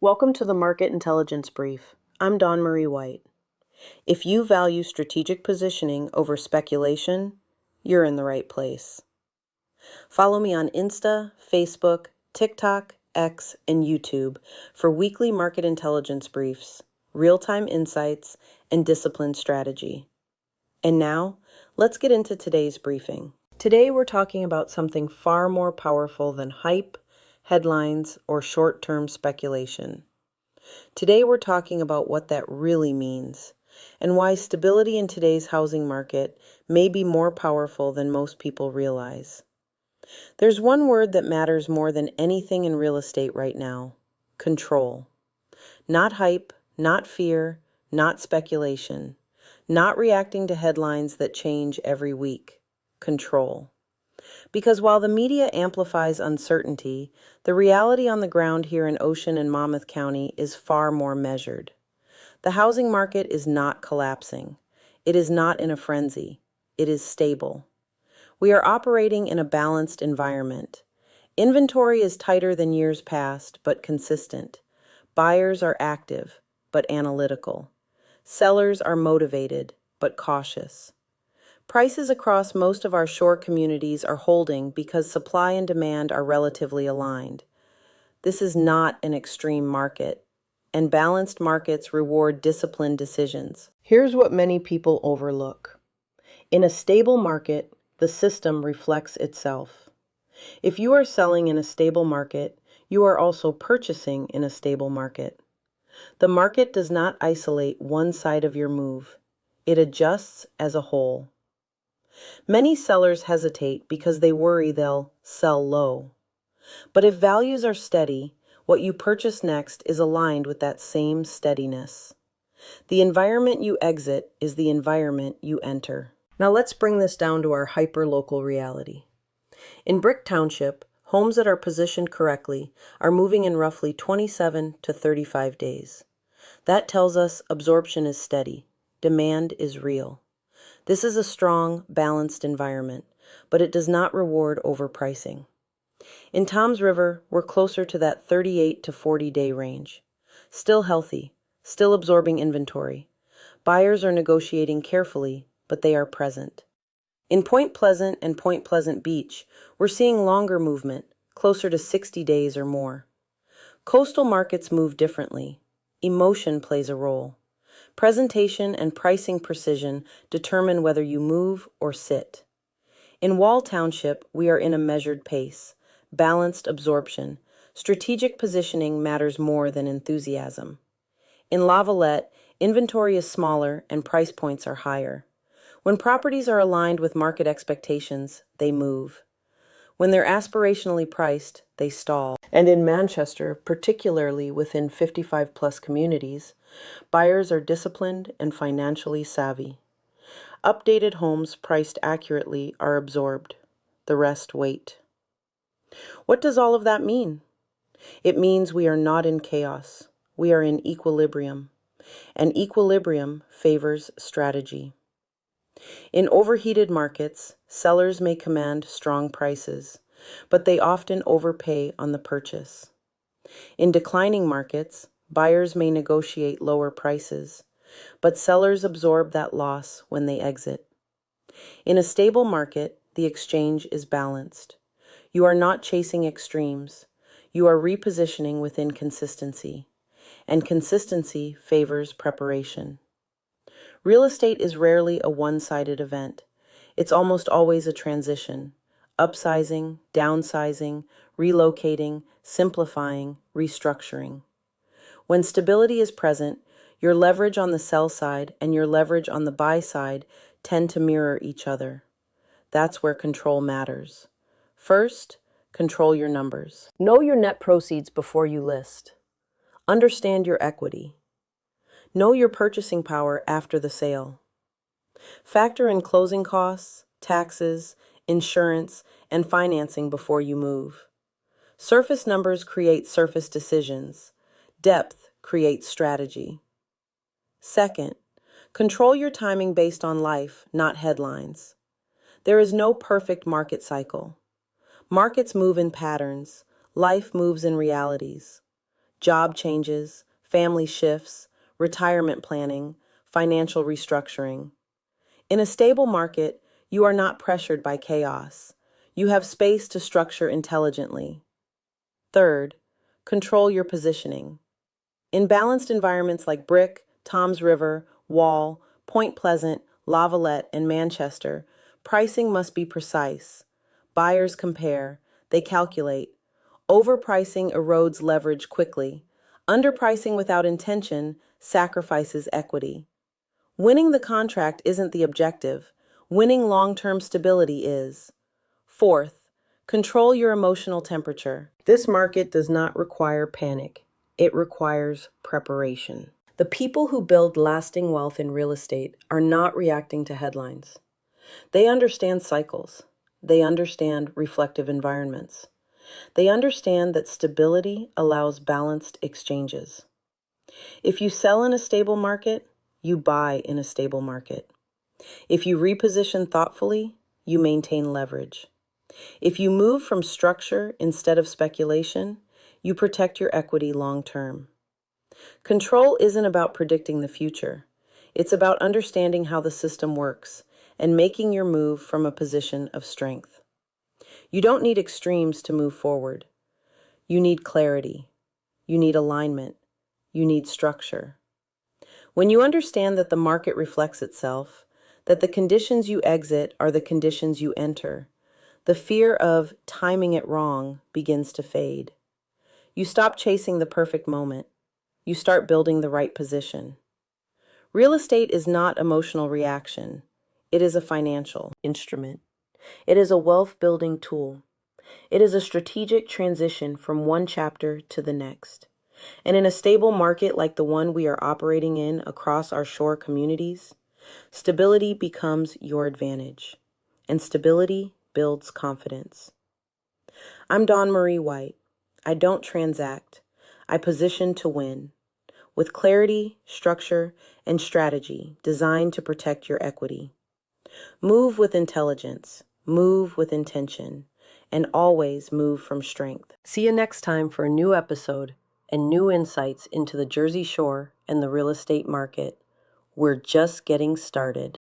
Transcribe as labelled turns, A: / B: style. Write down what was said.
A: Welcome to the Market Intelligence Brief. I'm Dawn Marie White. If you value strategic positioning over speculation, you're in the right place. Follow me on Insta, Facebook, TikTok, X, and YouTube for weekly market intelligence briefs, real-time insights, and disciplined strategy. And now, let's get into today's briefing. Today we're talking about something far more powerful than hype, headlines, or short-term speculation. Today we're talking about what that really means and why stability in today's housing market may be more powerful than most people realize. There's one word that matters more than anything in real estate right now: control. Not hype, not fear, not speculation, not reacting to headlines that change every week. Control. Because while the media amplifies uncertainty, the reality on the ground here in Ocean and Monmouth County is far more measured. The housing market is not collapsing. It is not in a frenzy. It is stable. We are operating in a balanced environment. Inventory is tighter than years past, but consistent. Buyers are active, but analytical. Sellers are motivated, but cautious. Prices across most of our shore communities are holding because supply and demand are relatively aligned. This is not an extreme market, and balanced markets reward disciplined decisions. Here's what many people overlook. In a stable market, the system reflects itself. If you are selling in a stable market, you are also purchasing in a stable market. The market does not isolate one side of your move. It adjusts as a whole. Many sellers hesitate because they worry they'll sell low. But if values are steady, what you purchase next is aligned with that same steadiness. The environment you exit is the environment you enter. Now let's bring this down to our hyper-local reality. In Brick Township, homes that are positioned correctly are moving in roughly 27 to 35 days. That tells us absorption is steady, demand is real. This is a strong, balanced environment, but it does not reward overpricing. In Toms River, we're closer to that 38 to 40-day range. Still healthy, still absorbing inventory. Buyers are negotiating carefully, but they are present. In Point Pleasant and Point Pleasant Beach, we're seeing longer movement, closer to 60 days or more. Coastal markets move differently. Emotion plays a role. Presentation and pricing precision determine whether you move or sit. In Wall Township, we are in a measured pace, balanced absorption. Strategic positioning matters more than enthusiasm. In Lavalette, inventory is smaller and price points are higher. When properties are aligned with market expectations, they move. When they're aspirationally priced, they stall. And in Manchester, particularly within 55-plus communities, buyers are disciplined and financially savvy. Updated homes priced accurately are absorbed. The rest wait. What does all of that mean? It means we are not in chaos. We are in equilibrium. And equilibrium favors strategy. In overheated markets, sellers may command strong prices, but they often overpay on the purchase. In declining markets, buyers may negotiate lower prices, but sellers absorb that loss when they exit. In a stable market, the exchange is balanced. You are not chasing extremes. You are repositioning within consistency, and consistency favors preparation. Real estate is rarely a one-sided event. It's almost always a transition. Upsizing, downsizing, relocating, simplifying, restructuring. When stability is present, your leverage on the sell side and your leverage on the buy side tend to mirror each other. That's where control matters. First, control your numbers. Know your net proceeds before you list. Understand your equity. Know your purchasing power after the sale. Factor in closing costs, taxes, insurance, and financing before you move. Surface numbers create surface decisions. Depth creates strategy. Second, control your timing based on life, not headlines. There is no perfect market cycle. Markets move in patterns. Life moves in realities. job changes, family shifts, retirement planning, financial restructuring. In a stable market, you are not pressured by chaos. You have space to structure intelligently. Third, control your positioning. In balanced environments like Brick, Toms River, Wall, Point Pleasant, Lavalette, and Manchester, pricing must be precise. Buyers compare, they calculate. Overpricing erodes leverage quickly. Underpricing without intention sacrifices equity. Winning the contract isn't the objective. Winning long-term stability is. Fourth, control your emotional temperature. This market does not require panic. It requires preparation. The people who build lasting wealth in real estate are not reacting to headlines. They understand cycles. They understand reflective environments. They understand that stability allows balanced exchanges. If you sell in a stable market, you buy in a stable market. If you reposition thoughtfully, you maintain leverage. If you move from structure instead of speculation, you protect your equity long term. Control isn't about predicting the future. It's about understanding how the system works and making your move from a position of strength. You don't need extremes to move forward. You need clarity. You need alignment. You need structure. When you understand that the market reflects itself, that the conditions you exit are the conditions you enter, the fear of timing it wrong begins to fade. You stop chasing the perfect moment. You start building the right position. Real estate is not emotional reaction. It is a financial instrument. It is a wealth-building tool. It is a strategic transition from one chapter to the next. And in a stable market like the one we are operating in across our shore communities, stability becomes your advantage, and stability builds confidence. I'm Dawn Marie White. I don't transact. I position to win, with clarity, structure, and strategy designed to protect your equity. Move with intelligence, move with intention, and always move from strength. See you next time for a new episode and new insights into the Jersey Shore and the real estate market. We're just getting started.